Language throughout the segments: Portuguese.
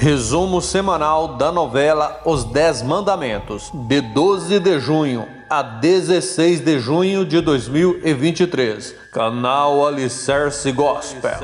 Resumo semanal da novela Os 10 Mandamentos, de 12 de junho a 16 de junho de 2023. Canal Alicerce Gospel.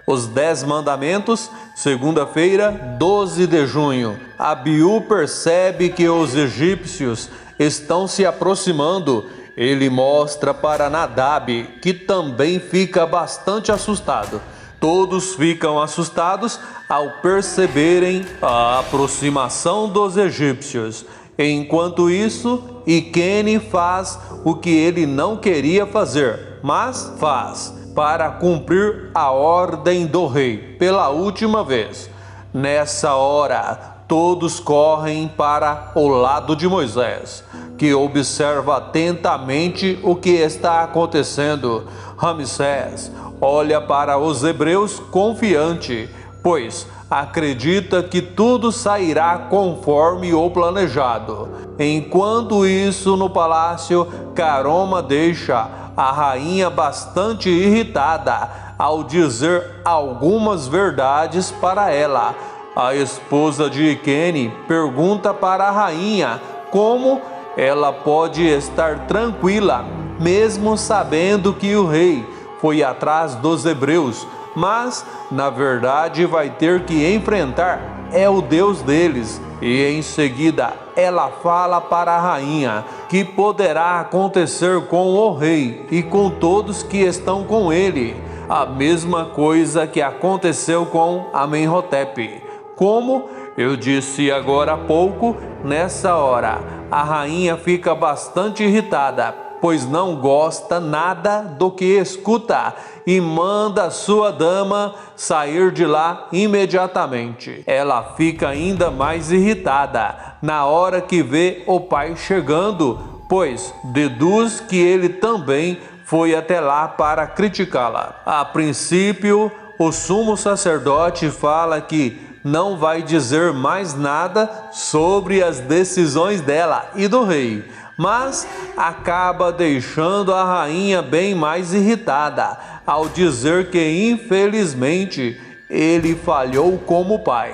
Os 10 Mandamentos, segunda-feira, 12 de junho. Abiú percebe que os egípcios estão se aproximando. Ele mostra para Nadab, que também fica bastante assustado. Todos ficam assustados ao perceberem a aproximação dos egípcios. Enquanto isso, Iquene faz o que ele não queria fazer, mas faz para cumprir a ordem do rei pela última vez. Nessa hora, todos correm para o lado de Moisés, que observa atentamente o que está acontecendo. Ramsés olha para os hebreus confiante, pois acredita que tudo sairá conforme o planejado. Enquanto isso, no palácio, Caroma deixa a rainha bastante irritada ao dizer algumas verdades para ela. A esposa de Iquene pergunta para a rainha como ela pode estar tranquila, mesmo sabendo que o rei foi atrás dos hebreus, mas na verdade vai ter que enfrentar o Deus deles. E em seguida ela fala para a rainha que poderá acontecer com o rei e com todos que estão com ele, a mesma coisa que aconteceu com Amenhotep. Como eu disse agora há pouco, nessa hora a rainha fica bastante irritada, pois não gosta nada do que escuta e manda sua dama sair de lá imediatamente. Ela fica ainda mais irritada na hora que vê o pai chegando, pois deduz que ele também foi até lá para criticá-la. A princípio, o sumo sacerdote fala que não vai dizer mais nada sobre as decisões dela e do rei, mas acaba deixando a rainha bem mais irritada ao dizer que infelizmente ele falhou como pai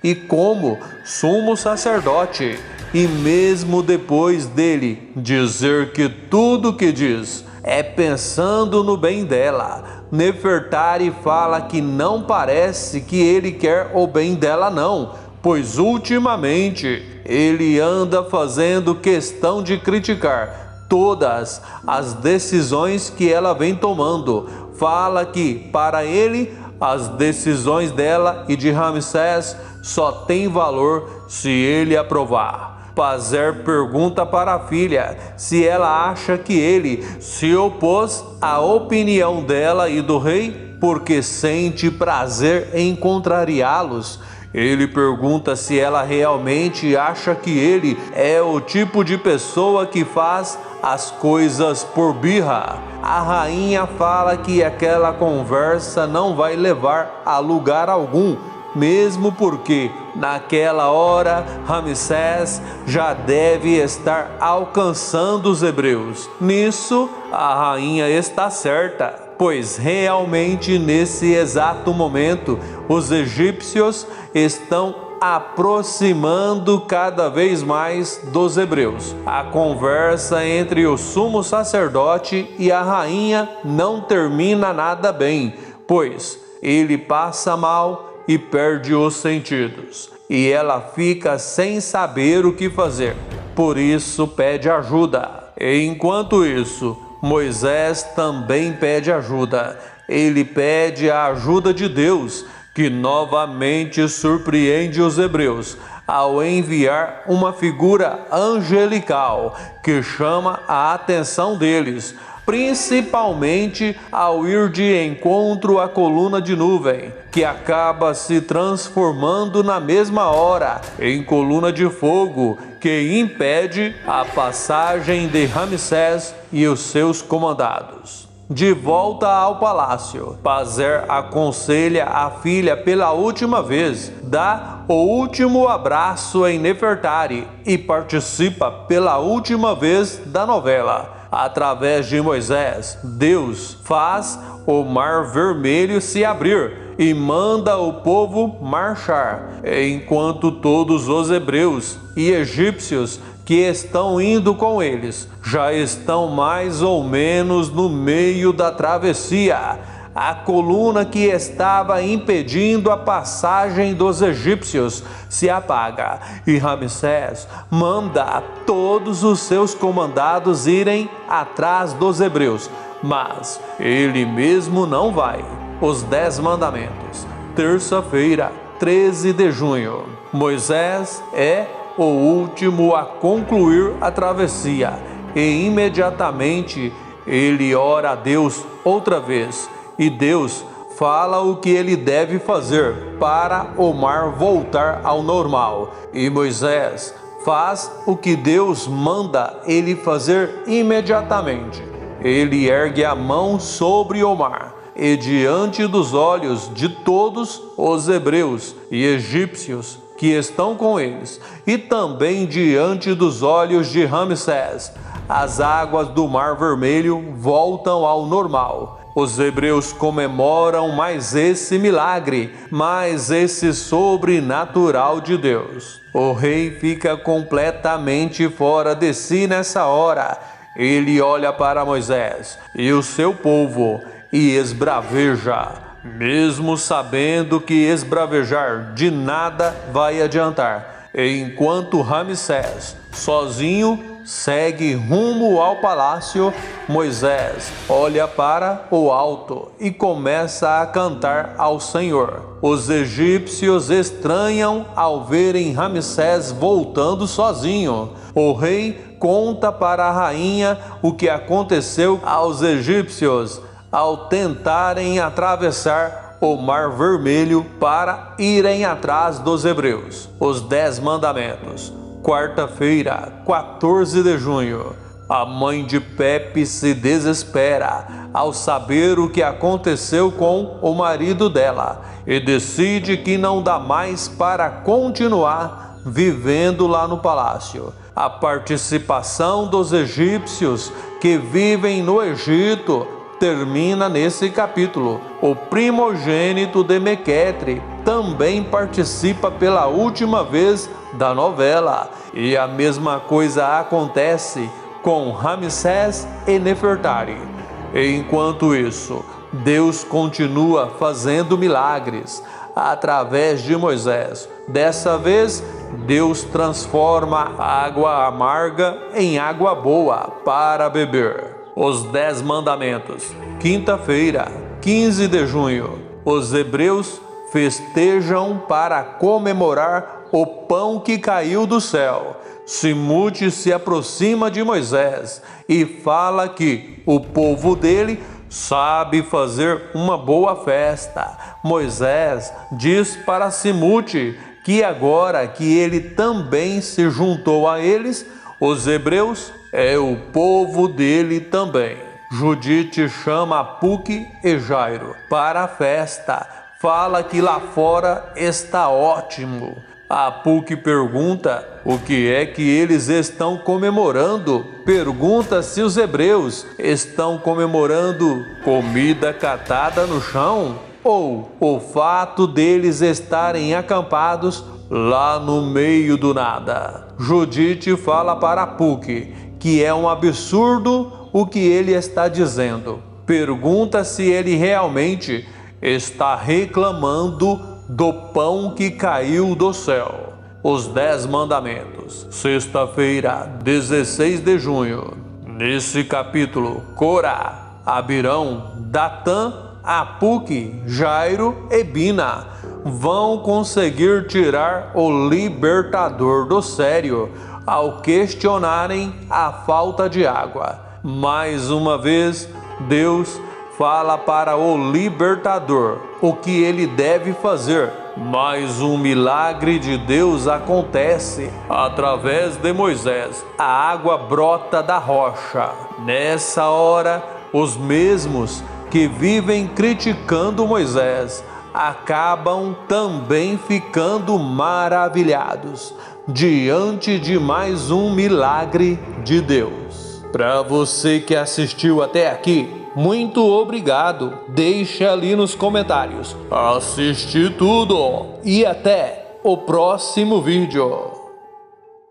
e como sumo sacerdote. E mesmo depois dele dizer que tudo que diz é pensando no bem dela, Nefertari fala que não parece que ele quer o bem dela não, pois ultimamente ele anda fazendo questão de criticar todas as decisões que ela vem tomando. Fala que para ele as decisões dela e de Ramsés só tem valor se ele aprovar. Pazer pergunta para a filha se ela acha que ele se opôs à opinião dela e do rei porque sente prazer em contrariá-los. Ele pergunta se ela realmente acha que ele é o tipo de pessoa que faz as coisas por birra. A rainha fala que aquela conversa não vai levar a lugar algum, mesmo porque naquela hora Ramsés já deve estar alcançando os hebreus. Nisso a rainha está certa, pois realmente nesse exato momento os egípcios estão aproximando cada vez mais dos hebreus. A conversa entre o sumo sacerdote e a rainha não termina nada bem, pois ele passa mal e perde os sentidos, e ela fica sem saber o que fazer, por isso pede ajuda. Enquanto isso, Moisés também pede ajuda. Ele pede a ajuda de Deus, que novamente surpreende os hebreus ao enviar uma figura angelical que chama a atenção deles, principalmente ao ir de encontro à coluna de nuvem, que acaba se transformando na mesma hora em coluna de fogo, que impede a passagem de Ramsés e os seus comandados. De volta ao palácio, Pazer aconselha a filha pela última vez, dá o último abraço em Nefertari e participa pela última vez da novela. Através de Moisés, Deus faz o Mar Vermelho se abrir e manda o povo marchar, enquanto todos os hebreus e egípcios que estão indo com eles já estão mais ou menos no meio da travessia. A coluna que estava impedindo a passagem dos egípcios se apaga e Ramsés manda todos os seus comandados irem atrás dos hebreus, mas ele mesmo não vai. Os 10 mandamentos, terça-feira, 13 de junho. Moisés é o último a concluir a travessia e imediatamente ele ora a Deus outra vez e Deus fala o que ele deve fazer para o mar voltar ao normal. E Moisés faz o que Deus manda ele fazer imediatamente. Ele ergue a mão sobre o mar e diante dos olhos de todos os hebreus e egípcios que estão com eles, e também diante dos olhos de Ramsés, as águas do Mar Vermelho voltam ao normal. Os hebreus comemoram mais esse milagre, mais esse sobrenatural de Deus. O rei fica completamente fora de si nessa hora. Ele olha para Moisés e o seu povo e esbraveja, mesmo sabendo que esbravejar de nada vai adiantar, enquanto Ramsés, sozinho, segue rumo ao palácio. Moisés olha para o alto e começa a cantar ao Senhor. Os egípcios estranham ao verem Ramsés voltando sozinho. O rei conta para a rainha o que aconteceu aos egípcios ao tentarem atravessar o Mar Vermelho para irem atrás dos hebreus. Os 10 mandamentos. Quarta-feira, 14 de junho. A mãe de Pepe se desespera ao saber o que aconteceu com o marido dela e decide que não dá mais para continuar vivendo lá no palácio. A participação dos egípcios que vivem no Egito termina nesse capítulo. O primogênito de Mequetre também participa pela última vez da novela, e a mesma coisa acontece com Ramsés e Nefertari. Enquanto isso, Deus continua fazendo milagres através de Moisés. Dessa vez, Deus transforma a água amarga em água boa para beber. Os 10 mandamentos. Quinta-feira, 15 de junho. Os hebreus festejam para comemorar o pão que caiu do céu. Simute se aproxima de Moisés e fala que o povo dele sabe fazer uma boa festa. Moisés diz para Simute que agora que ele também se juntou a eles, os hebreus é o povo dele também. Judite chama Puque e Jairo para a festa. Fala que lá fora está ótimo. A Puque pergunta o que é que eles estão comemorando. Pergunta se os hebreus estão comemorando comida catada no chão ou o fato deles estarem acampados lá no meio do nada. Judite fala para Puque que é um absurdo o que ele está dizendo. Pergunta se ele realmente está reclamando do pão que caiu do céu. Os 10 mandamentos. Sexta-feira, 16 de junho. Nesse capítulo, Corá, Abirão, Datã, Apuque, Jairo e Bina vão conseguir tirar o libertador do sério ao questionarem a falta de água. Mais uma vez, Deus fala para o libertador o que ele deve fazer. Mais um milagre de Deus acontece através de Moisés. A água brota da rocha. Nessa hora, os mesmos que vivem criticando Moisés acabam também ficando maravilhados diante de mais um milagre de Deus. Para você que assistiu até aqui, muito obrigado. Deixe ali nos comentários. Assisti tudo. E até o próximo vídeo.